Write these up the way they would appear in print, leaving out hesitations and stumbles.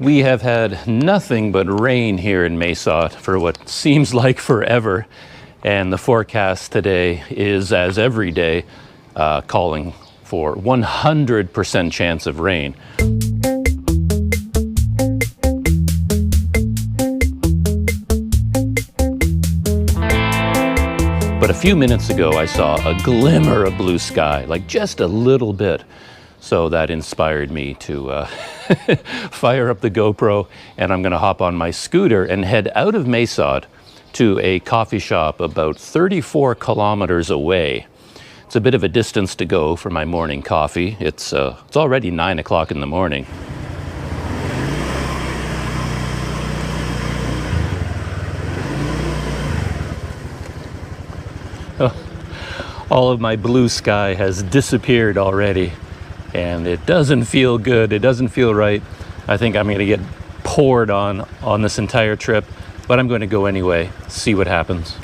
We have had nothing but rain here in Mae Sot for what seems like forever, and the forecast today is, as every day, calling for 100% chance of rain. But a few minutes ago, I saw a glimmer of blue sky, like just a little bit. So that inspired me to fire up the GoPro, and I'm going to hop on my scooter and head out of Mae Sot to a coffee shop about 34 kilometers away. It's a bit of a distance to go for my morning coffee. It's already 9 o'clock in the morning. All of my blue sky has disappeared already, and it doesn't feel good. It doesn't feel right. I think I'm going to get poured on this entire trip, but I'm going to go anyway, see what happens.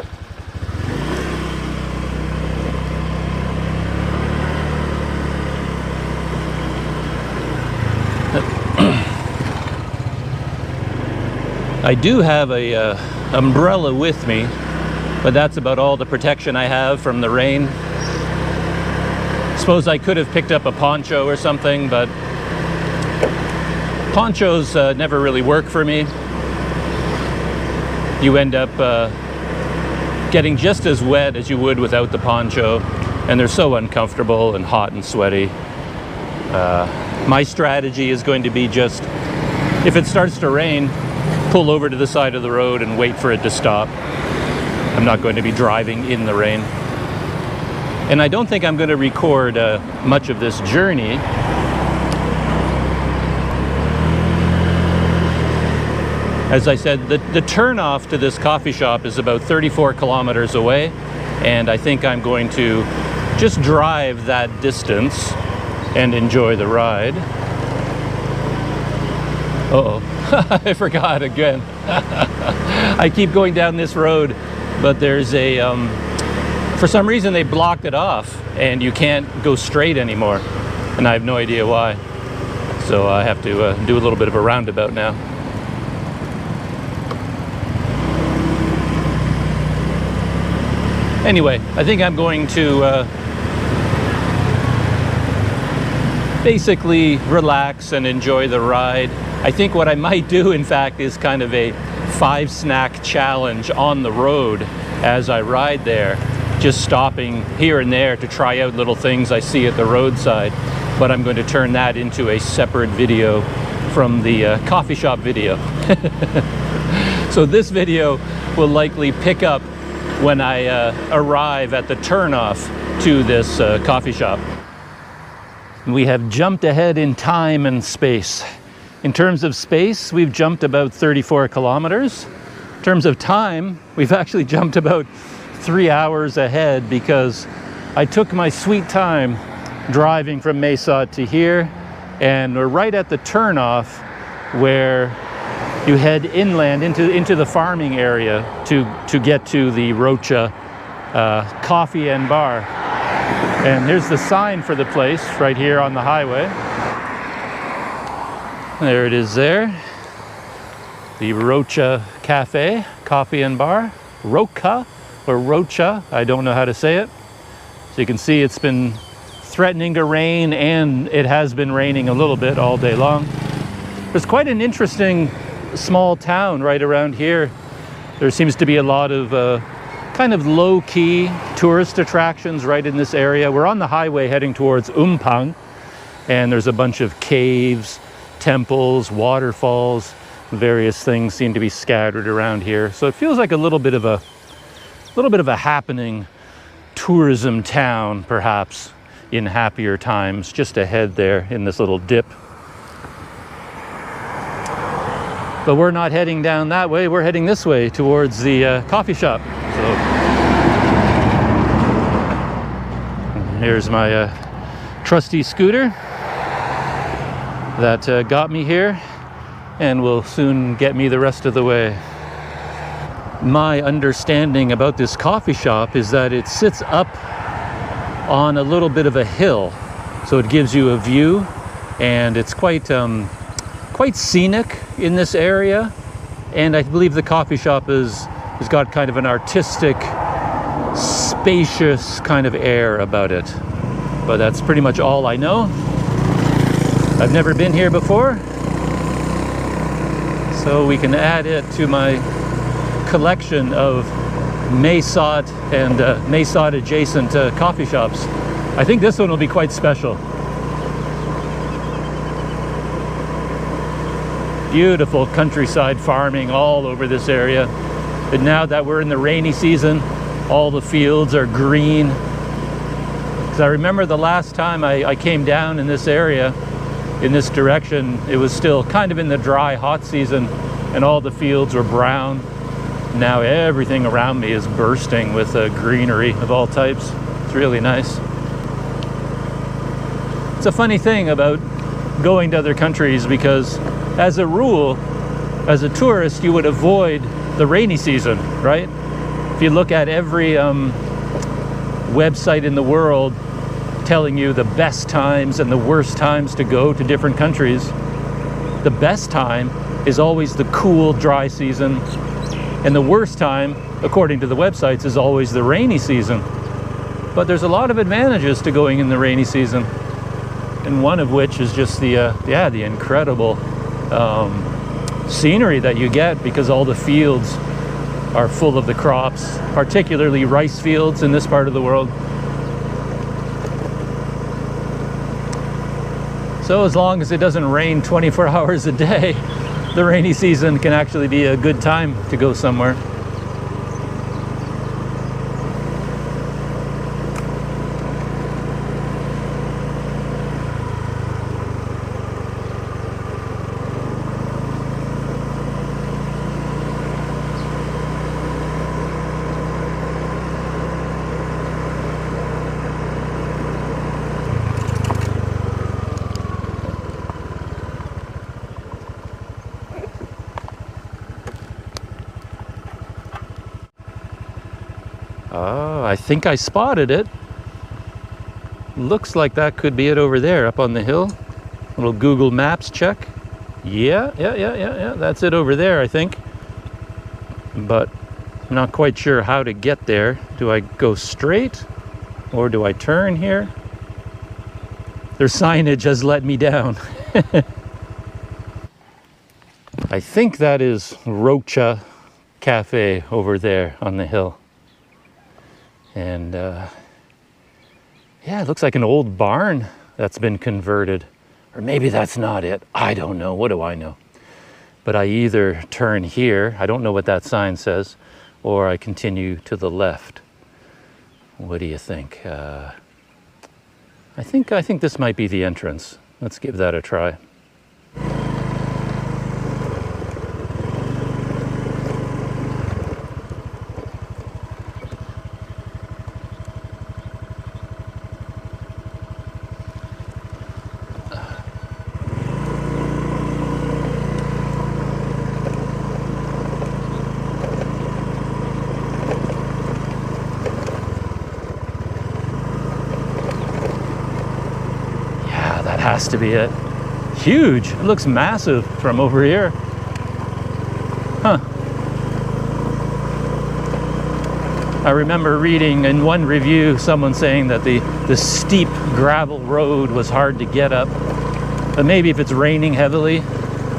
I do have a umbrella with me, but that's about all the protection I have from the rain. Suppose I could have picked up a poncho or something, but ponchos never really work for me. You end up getting just as wet as you would without the poncho, and they're so uncomfortable and hot and sweaty. My strategy is going to be just, if it starts to rain, pull over to the side of the road and wait for it to stop. I'm not going to be driving in the rain. And I don't think I'm going to record much of this journey. As I said, the turnoff to this coffee shop is about 34 kilometers away, and I think I'm going to just drive that distance and enjoy the ride. Uh-oh, I forgot again. I keep going down this road, but there's a... for some reason they blocked it off and you can't go straight anymore, and I have no idea why. So I have to do a little bit of a roundabout now. Anyway, I think I'm going to basically relax and enjoy the ride. I think what I might do, in fact, is kind of a 5-snack challenge on the road as I ride there, just stopping here and there to try out little things I see at the roadside. But I'm going to turn that into a separate video from the coffee shop video. So this video will likely pick up when I arrive at the turnoff to this coffee shop. We have jumped ahead in time and space. In terms of space, we've jumped about 34 kilometers. In terms of time, we've actually jumped about 3 hours ahead, because I took my sweet time driving from Mae Sot to here, and we're right at the turnoff where you head inland into the farming area to get to the Rocha Coffee and Bar. And there's the sign for the place right here on the highway. There it is there. The Rocha Cafe, Coffee and Bar. Rocha or Rocha, I don't know how to say it. So you can see it's been threatening to rain, and it has been raining a little bit all day long. There's quite an interesting small town right around here. There seems to be a lot of kind of low-key tourist attractions right in this area. We're on the highway heading towards Umpang, and there's a bunch of caves, temples, waterfalls, various things seem to be scattered around here. So it feels like a little bit of a happening tourism town, perhaps in happier times, just ahead there in this little dip. But we're not heading down that way, we're heading this way towards the coffee shop. So here's my trusty scooter that got me here and will soon get me the rest of the way. My understanding about this coffee shop is that it sits up on a little bit of a hill, so it gives you a view, and it's quite quite scenic in this area, and I believe the coffee shop has got kind of an artistic, spacious kind of air about it. But that's pretty much all I know. I've never been here before, so we can add it to my collection of Mae Sot and Mae Sot-adjacent coffee shops. I think this one will be quite special. Beautiful countryside farming all over this area. And now that we're in the rainy season, all the fields are green. Because I remember the last time I came down in this area, in this direction, it was still kind of in the dry, hot season, and all the fields were brown. Now everything around me is bursting with greenery of all types. It's really nice. It's a funny thing about going to other countries, because as a rule, as a tourist, you would avoid the rainy season, right? If you look at every website in the world telling you the best times and the worst times to go to different countries, the best time is always the cool, dry season, and the worst time, according to the websites, is always the rainy season. But there's a lot of advantages to going in the rainy season, and one of which is just the incredible scenery that you get, because all the fields are full of the crops, particularly rice fields in this part of the world. So as long as it doesn't rain 24 hours a day, the rainy season can actually be a good time to go somewhere. Oh, I think I spotted it. Looks like that could be it over there, up on the hill. Little Google Maps check. Yeah, that's it over there, I think. But I'm not quite sure how to get there. Do I go straight or do I turn here? Their signage has let me down. I think that is Rocha Cafe over there on the hill. And yeah, it looks like an old barn that's been converted. Or maybe that's not it. I don't know. What do I know? But I either turn here, I don't know what that sign says, or I continue to the left. What do you think? I think this might be the entrance. Let's give that a try. Has to be it. Huge. It looks massive from over here. Huh. I remember reading in one review someone saying that the steep gravel road was hard to get up. But maybe if it's raining heavily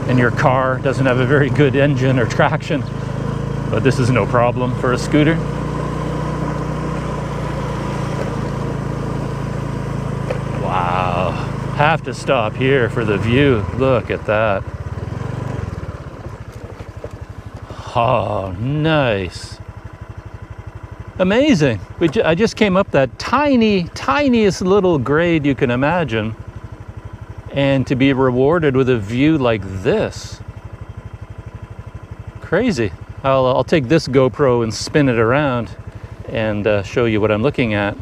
and your car doesn't have a very good engine or traction. But this is no problem for a scooter. Wow. Have to stop here for the view. Look at that. Oh, nice. Amazing. I just came up that tiniest little grade you can imagine, and to be rewarded with a view like this. Crazy. I'll take this GoPro and spin it around and show you what I'm looking at.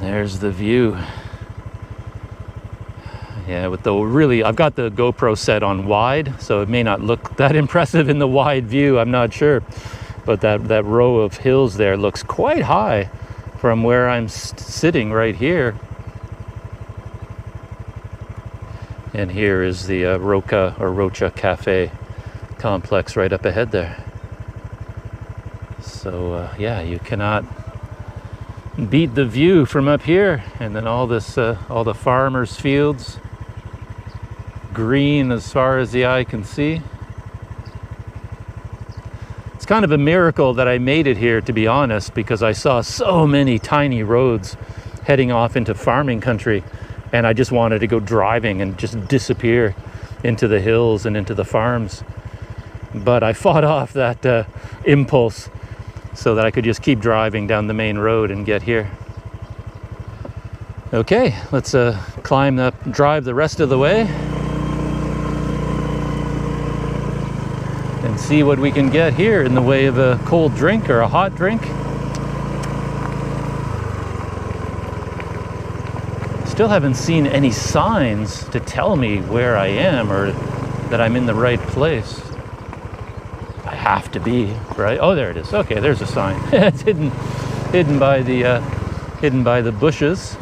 There's the view. Yeah, with the I've got the GoPro set on wide, so it may not look that impressive in the wide view, I'm not sure. But that row of hills there looks quite high from where I'm sitting right here. And here is the Rocha Cafe complex right up ahead there. So yeah, you cannot beat the view from up here. And then all the farmers' fields, green as far as the eye can see. It's kind of a miracle that I made it here, to be honest, because I saw so many tiny roads heading off into farming country, and I just wanted to go driving and just disappear into the hills and into the farms. But I fought off that impulse so that I could just keep driving down the main road and get here. Okay, let's drive the rest of the way and see what we can get here in the way of a cold drink or a hot drink. Still haven't seen any signs to tell me where I am or that I'm in the right place. I have to be, right? Oh, there it is. Okay, there's a sign. It's hidden by the bushes.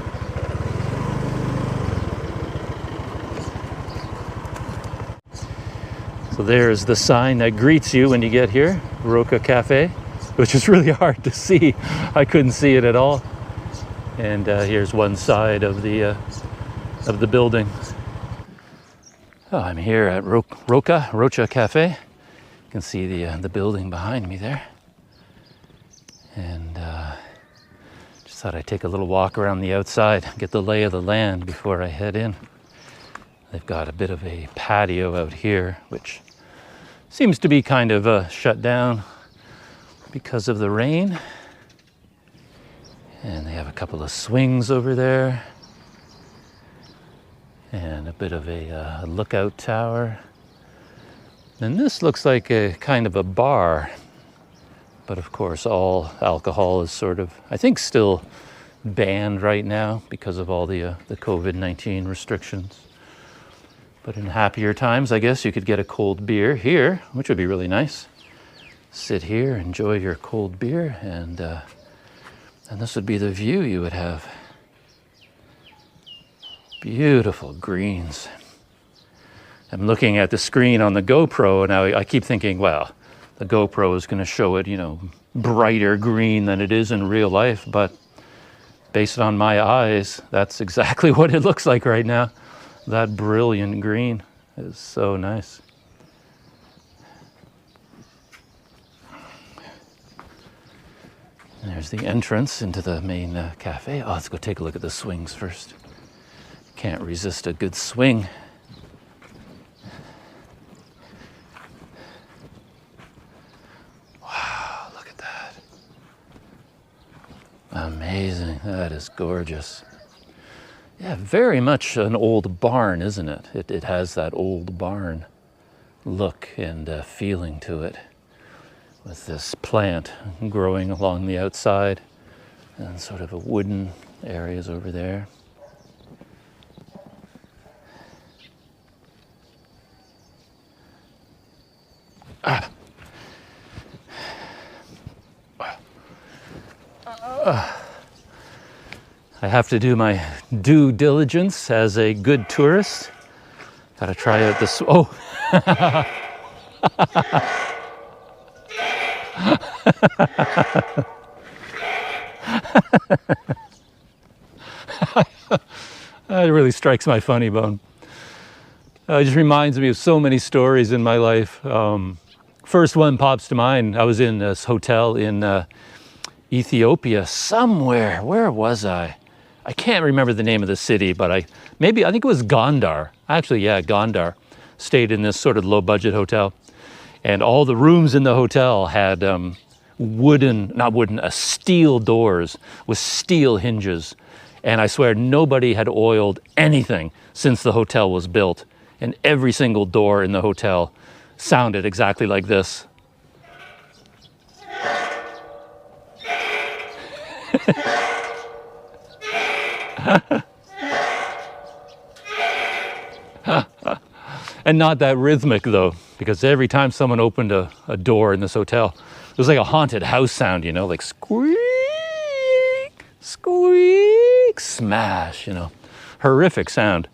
So there's the sign that greets you when you get here, Rocha Cafe, which is really hard to see. I couldn't see it at all. And here's one side of the building. Oh, I'm here at Rocha Cafe. You can see the building behind me there. And just thought I'd take a little walk around the outside, get the lay of the land before I head in. They've got a bit of a patio out here, which seems to be kind of shut down because of the rain. And they have a couple of swings over there. And a bit of a lookout tower. And this looks like a kind of a bar. But of course, all alcohol is sort of, I think, still banned right now because of all the COVID-19 restrictions. But in happier times, I guess you could get a cold beer here, which would be really nice. Sit here, enjoy your cold beer, and this would be the view you would have. Beautiful greens. I'm looking at the screen on the GoPro, and I keep thinking, well, the GoPro is going to show it, brighter green than it is in real life. But based on my eyes, that's exactly what it looks like right now. That brilliant green is so nice. And there's the entrance into the main cafe. Oh, let's go take a look at the swings first. Can't resist a good swing. Wow, look at that. Amazing. That is gorgeous. Yeah, very much an old barn, isn't it? It has that old barn look and feeling to it, with this plant growing along the outside and sort of a wooden areas over there. I have to do my due diligence as a good tourist. Gotta try out this. Oh! It really strikes my funny bone. It just reminds me of so many stories in my life. First one pops to mind. I was in this hotel in Ethiopia somewhere. Where was I? I can't remember the name of the city, but I think it was Gondar. Actually, yeah, Gondar. Stayed in this sort of low-budget hotel. And all the rooms in the hotel had steel doors with steel hinges. And I swear nobody had oiled anything since the hotel was built. And every single door in the hotel sounded exactly like this. And not that rhythmic though, because every time someone opened a door in this hotel, it was like a haunted house sound, like squeak, squeak, smash, horrific sound.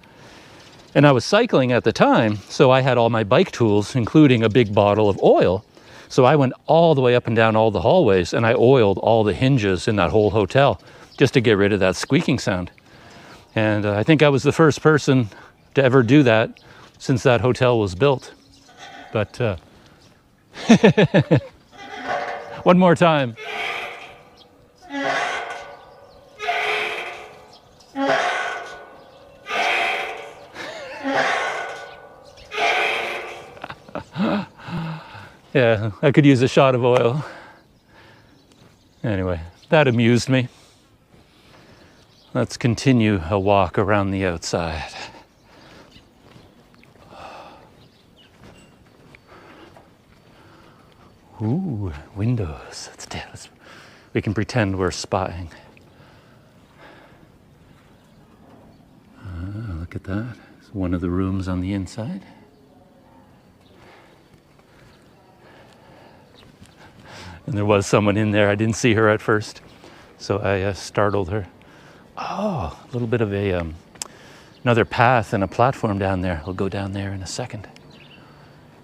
And I was cycling at the time, so I had all my bike tools, including a big bottle of oil. So I went all the way up and down all the hallways, and I oiled all the hinges in that whole hotel just to get rid of that squeaking sound. And I think I was the first person to ever do that since that hotel was built. But one more time. Yeah, I could use a shot of oil. Anyway, that amused me. Let's continue a walk around the outside. Ooh, windows. We can pretend we're spying. Look at that. It's one of the rooms on the inside. And there was someone in there. I didn't see her at first, so I startled her. Oh, a little bit of another path and a platform down there. I'll go down there in a second.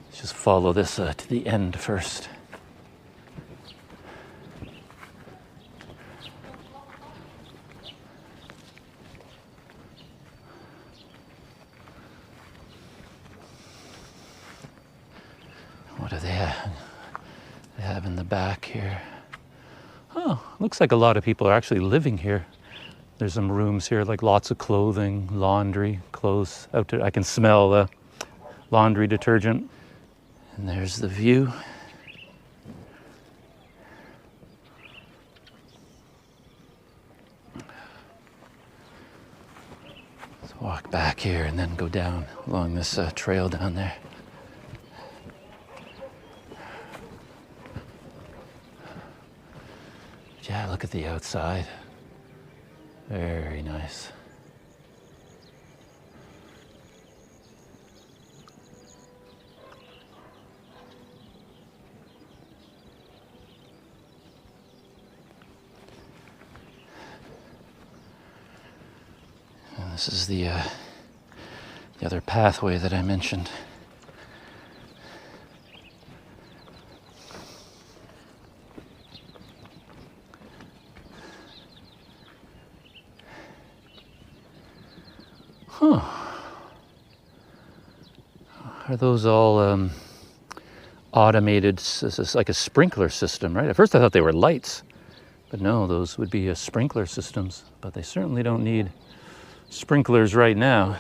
Let's just follow this to the end first. What do they have in the back here? Oh, looks like a lot of people are actually living here. There's some rooms here, like lots of clothing, laundry, clothes out there. I can smell the laundry detergent. And there's the view. Let's walk back here and then go down along this trail down there. Yeah, look at the outside. Very nice. And this is the other pathway that I mentioned. Huh. Are those all automated? It's like a sprinkler system, right? At first I thought they were lights, but no, those would be sprinkler systems. But they certainly don't need sprinklers right now,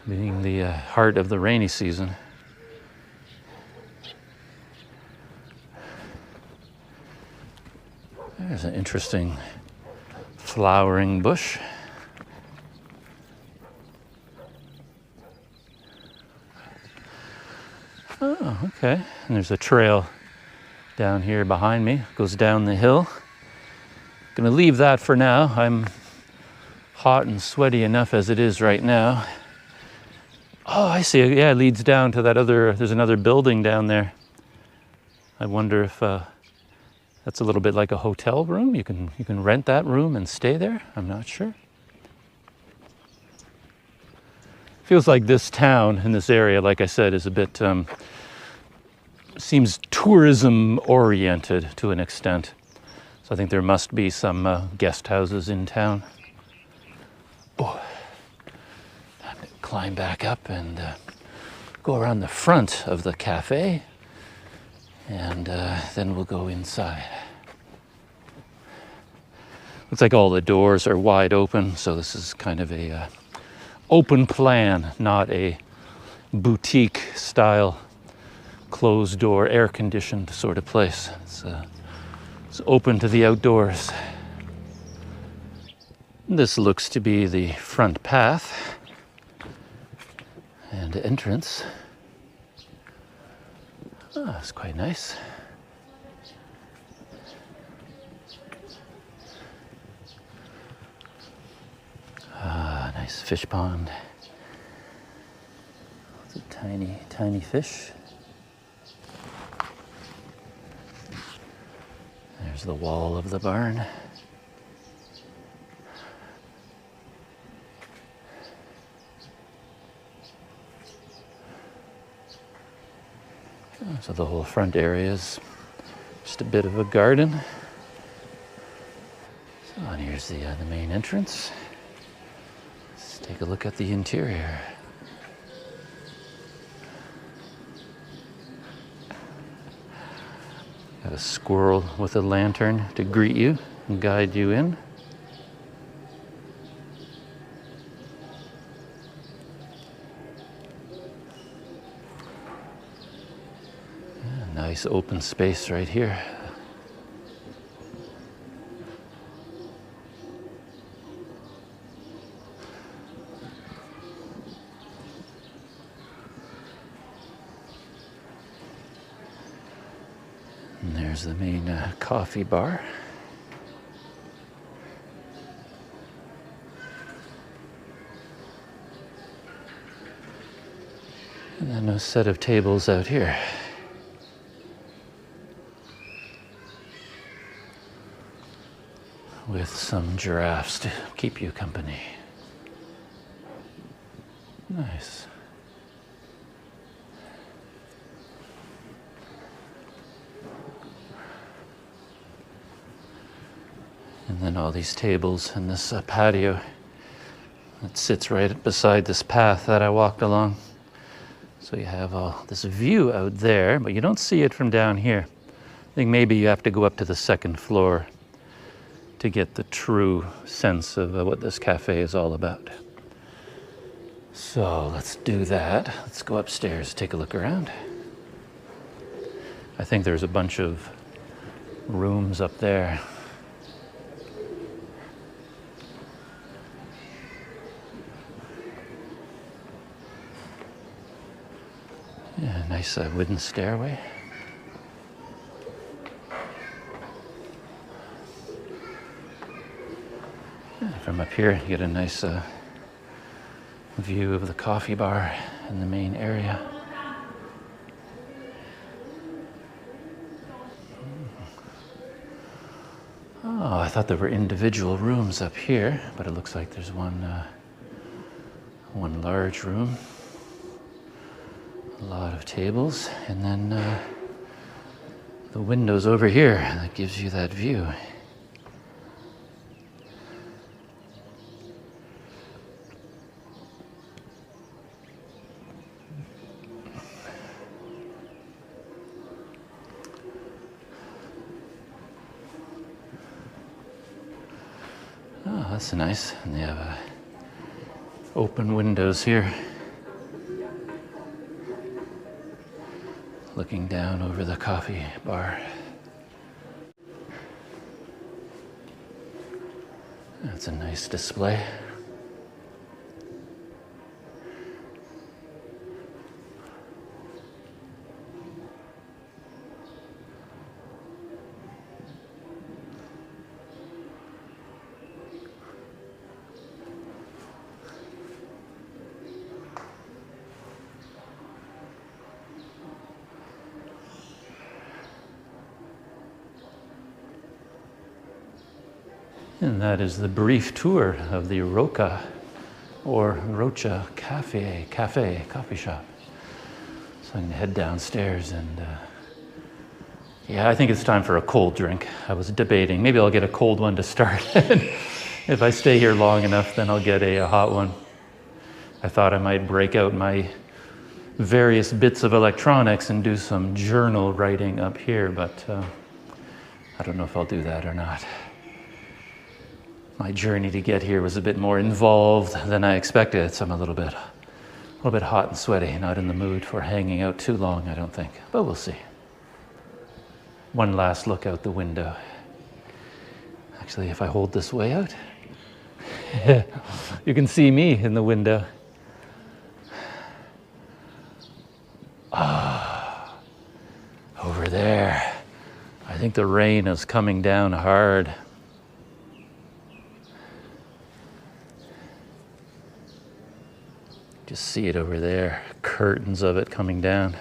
being the heart of the rainy season. There's an interesting flowering bush. Oh, okay. And there's a trail down here behind me. It goes down the hill. Gonna leave that for now. I'm hot and sweaty enough as it is right now. Oh, I see. Yeah, it leads down to that there's another building down there. I wonder if that's a little bit like a hotel room. You can rent that room and stay there. I'm not sure. Feels like this town in this area, like I said, is a bit, seems tourism oriented to an extent. So I think there must be some guest houses in town. Oh, time to climb back up and go around the front of the cafe, and then we'll go inside. Looks like all the doors are wide open, so this is kind of a open plan, not a boutique style closed door, air conditioned sort of place. It's open to the outdoors. This looks to be the front path and entrance. Oh, it's quite nice. Ah, nice fish pond. It's a tiny, tiny fish. There's the wall of the barn. So the whole front area is just a bit of a garden. So, and here's the main entrance. Let's take a look at the interior. Got a squirrel with a lantern to greet you and guide you in. Nice open space right here. And there's the main coffee bar. And then a set of tables out here. With some giraffes to keep you company. Nice. And then all these tables and this patio that sits right beside this path that I walked along. So you have all this view out there, but you don't see it from down here. I think maybe you have to go up to the second floor to get the true sense of what this cafe is all about. So let's do that. Let's go upstairs, take a look around. I think there's a bunch of rooms up there. Yeah, nice wooden stairway. From up here, you get a nice view of the coffee bar in the main area. Oh, I thought there were individual rooms up here, but it looks like there's one large room, a lot of tables, and then the windows over here that gives you that view. Oh, that's nice. And they have open windows here, looking down over the coffee bar. That's a nice display. And that is the brief tour of the Rocha or Rocha Cafe, coffee shop. So I'm gonna head downstairs and yeah, I think it's time for a cold drink. I was debating, maybe I'll get a cold one to start. If I stay here long enough, then I'll get a hot one. I thought I might break out my various bits of electronics and do some journal writing up here, but I don't know if I'll do that or not. My journey to get here was a bit more involved than I expected, so I'm a little bit hot and sweaty, not in the mood for hanging out too long, I don't think, but we'll see. One last look out the window. Actually, if I hold this way out, you can see me in the window. Ah, over there. I think the rain is coming down hard. Just see it over there, curtains of it coming down.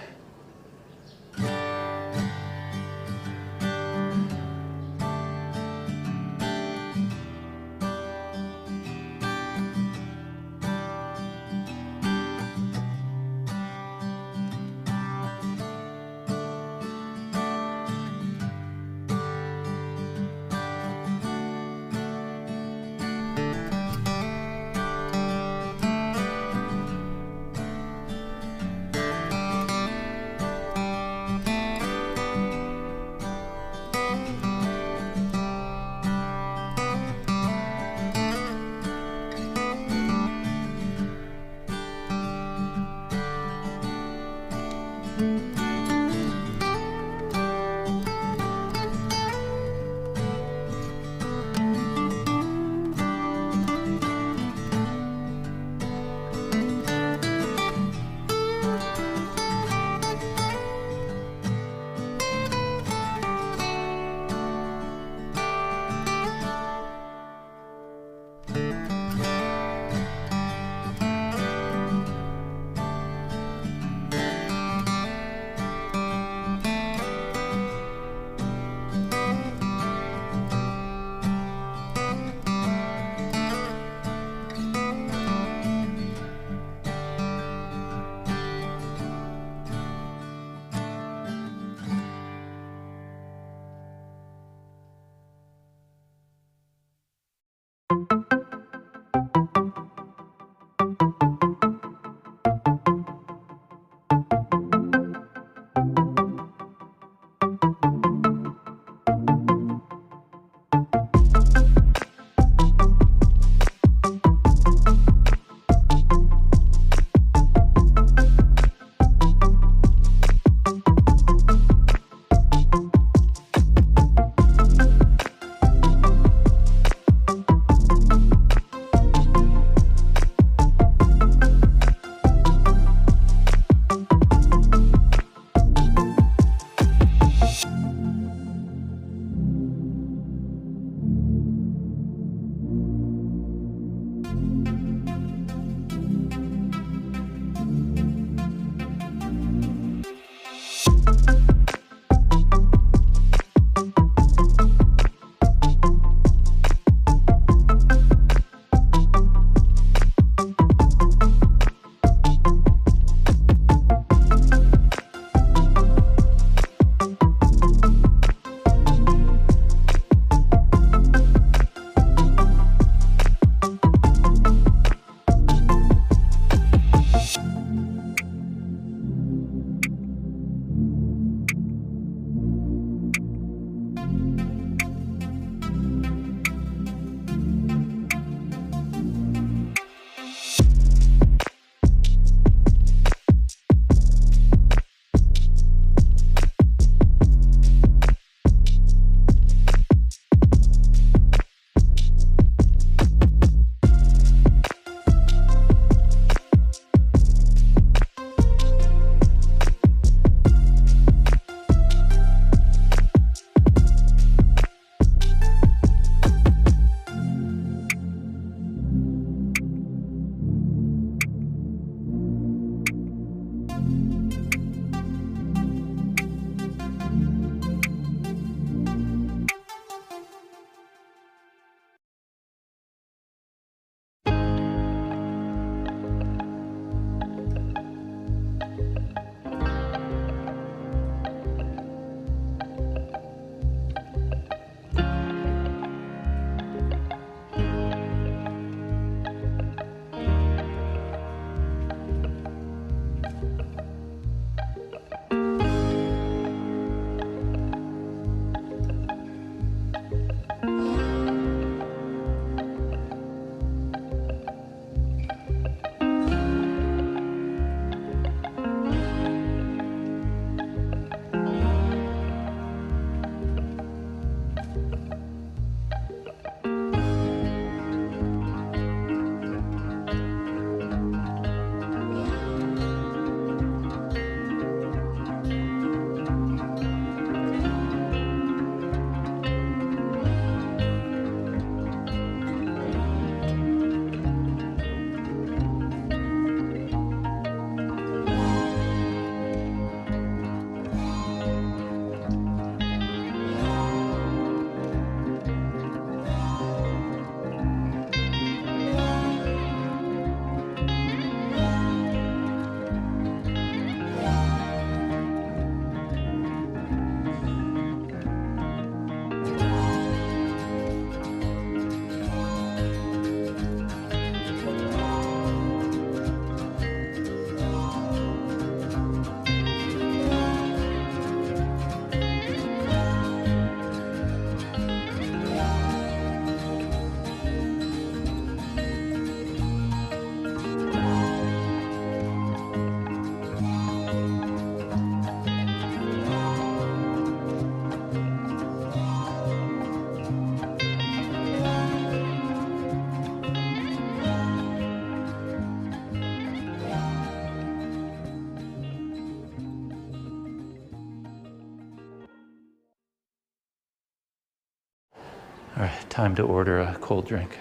All right, time to order a cold drink.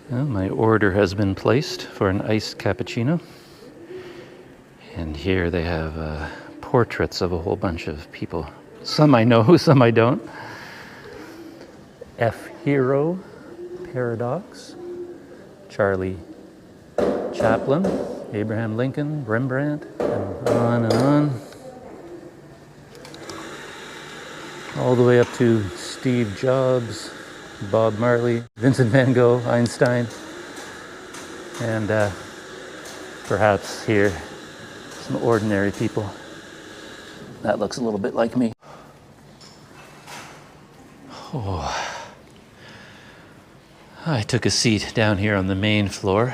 Well, my order has been placed for an iced cappuccino. And here they have portraits of a whole bunch of people. Some I know, some I don't. F. Hero, Paradox, Charlie Chaplin, Abraham Lincoln, Rembrandt, and on and on. All the way up to Steve Jobs, Bob Marley, Vincent van Gogh, Einstein, and perhaps here some ordinary people. That looks a little bit like me. Oh. I took a seat down here on the main floor.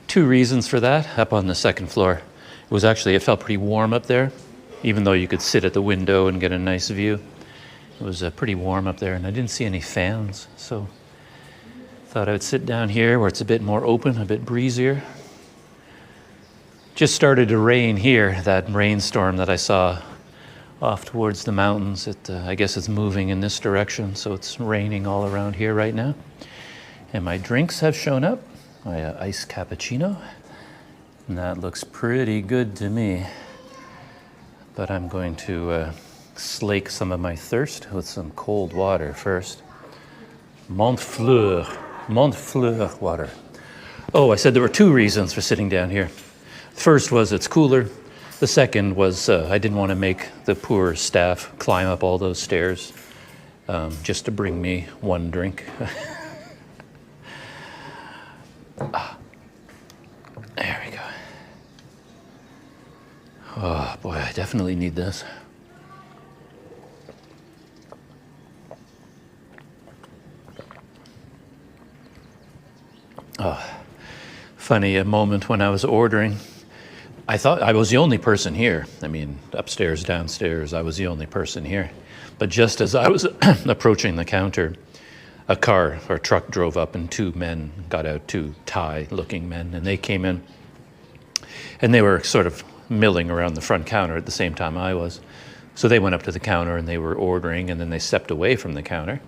Two reasons for that. Up on the second floor, it felt pretty warm up there, even though you could sit at the window and get a nice view. It was pretty warm up there, and I didn't see any fans, so thought I would sit down here where it's a bit more open, a bit breezier. Just started to rain here, that rainstorm that I saw off towards the mountains. I guess it's moving in this direction, so it's raining all around here right now. And my drinks have shown up, my iced cappuccino, and that looks pretty good to me. But I'm going to slake some of my thirst with some cold water first. Montfleur water. Oh, I said there were two reasons for sitting down here. The first was it's cooler. The second was I didn't want to make the poor staff climb up all those stairs just to bring me one drink. There we go. Oh boy, I definitely need this. Oh, funny, a moment when I was ordering, I thought I was the only person here. I mean, upstairs, downstairs, I was the only person here. But just as I was approaching the counter, a car or truck drove up and two men got out, two Thai-looking men, and they came in. And they were sort of milling around the front counter at the same time I was. So they went up to the counter and they were ordering, and then they stepped away from the counter.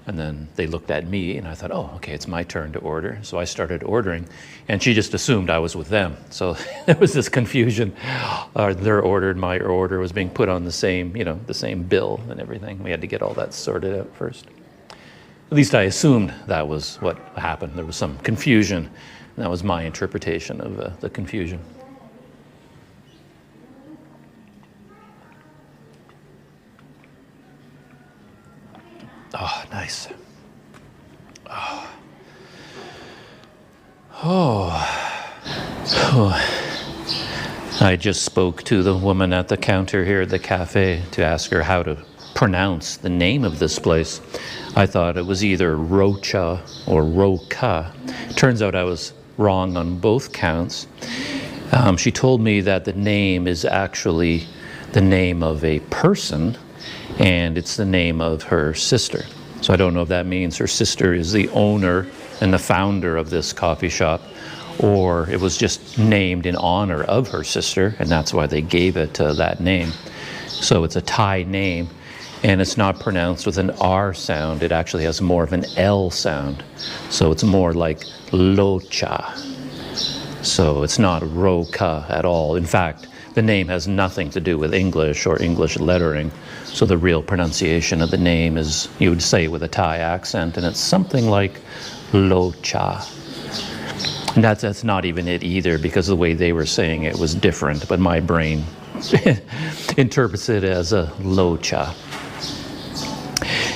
And then they looked at me, and I thought, oh, okay, it's my turn to order. So I started ordering, and she just assumed I was with them. So there was this confusion. Their order and my order was being put on the same bill and everything. We had to get all that sorted out first. At least I assumed that was what happened. There was some confusion, and that was my interpretation of the confusion. Oh, nice. Oh. I just spoke to the woman at the counter here at the cafe to ask her how to pronounce the name of this place. I thought it was either Rocha or Roca. Turns out I was wrong on both counts. She told me that the name is actually the name of a person, and it's the name of her sister. So I don't know if that means her sister is the owner and the founder of this coffee shop, or it was just named in honor of her sister, and that's why they gave it that name. So it's a Thai name, and it's not pronounced with an R sound. It actually has more of an L sound. So it's more like Locha. So it's not Roca at all. In fact, the name has nothing to do with English or English lettering. So the real pronunciation of the name is, you would say with a Thai accent, and it's something like Locha. And that's not even it either, because the way they were saying it was different, but my brain interprets it as a Locha.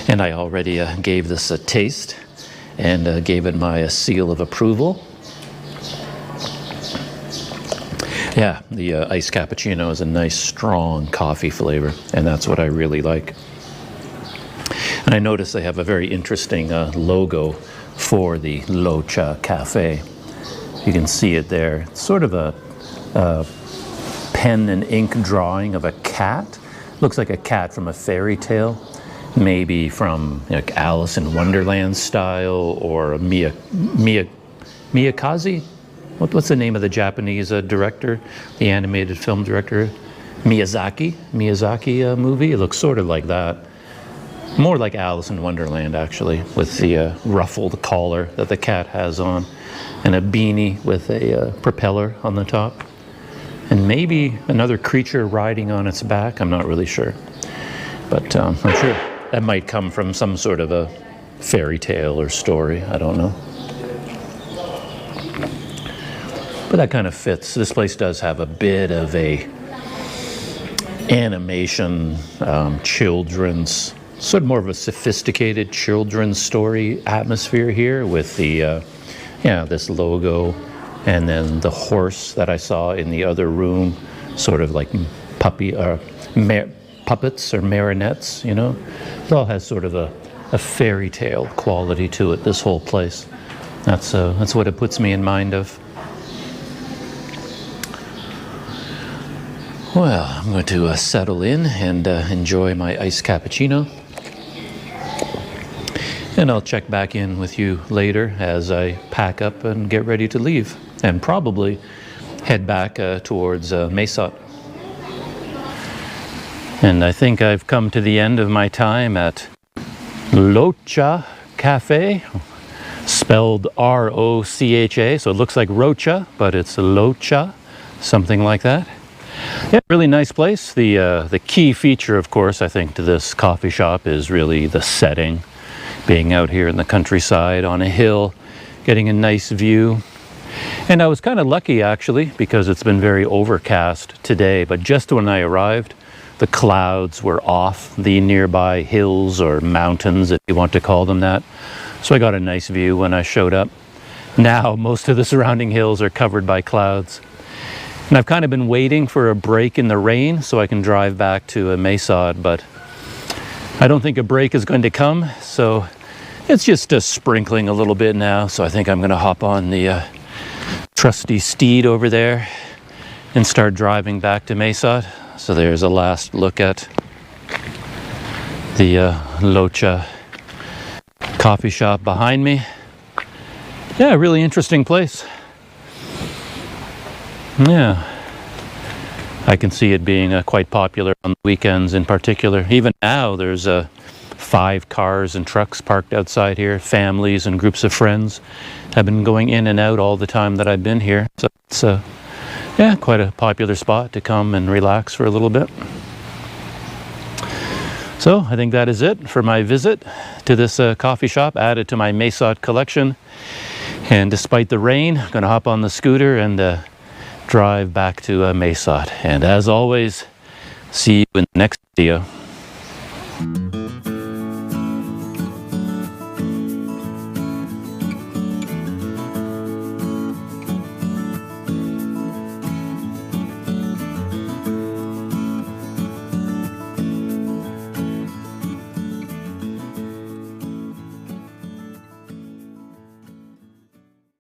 And I already gave this a taste and gave it my seal of approval. Yeah, the iced cappuccino is a nice, strong coffee flavor, and that's what I really like. And I noticed they have a very interesting logo for the Rocha Cafe. You can see it there. It's sort of a pen and ink drawing of a cat. Looks like a cat from a fairy tale, maybe from like Alice in Wonderland style, or a Miyakaze? What's the name of the Japanese director, the animated film director? Miyazaki movie. It looks sort of like that. More like Alice in Wonderland, actually, with the ruffled collar that the cat has on, and a beanie with a propeller on the top, and maybe another creature riding on its back. I'm not really sure, but I'm sure that might come from some sort of a fairy tale or story. I don't know. But that kind of fits. This place does have a bit of a animation, children's, sort of more of a sophisticated children's story atmosphere here with the, this logo, and then the horse that I saw in the other room, sort of like puppets or marionettes, you know? It all has sort of a fairy tale quality to it, this whole place. That's what it puts me in mind of. Well, I'm going to settle in and enjoy my iced cappuccino. And I'll check back in with you later as I pack up and get ready to leave. And probably head back towards Mae Sot. And I think I've come to the end of my time at Rocha Cafe, spelled R-O-C-H-A. So it looks like Rocha, but it's Rocha, something like that. Yeah, really nice place. The key feature, of course, I think, to this coffee shop is really the setting. Being out here in the countryside on a hill, getting a nice view. And I was kind of lucky, actually, because it's been very overcast today. But just when I arrived, the clouds were off the nearby hills or mountains, if you want to call them that. So I got a nice view when I showed up. Now, most of the surrounding hills are covered by clouds. And I've kind of been waiting for a break in the rain so I can drive back to Mae Sot, but I don't think a break is going to come, so it's just sprinkling a little bit now. So I think I'm going to hop on the trusty steed over there and start driving back to Mae Sot. So there's a last look at the Rocha coffee shop behind me. Yeah, really interesting place. Yeah, I can see it being quite popular on the weekends in particular. Even now, there's 5 cars and trucks parked outside here. Families and groups of friends have been going in and out all the time that I've been here. So it's, yeah, quite a popular spot to come and relax for a little bit. So I think that is it for my visit to this coffee shop, added to my Mae Sot collection. And despite the rain, I'm going to hop on the scooter and drive back to Mae Sot. And as always, see you in the next video.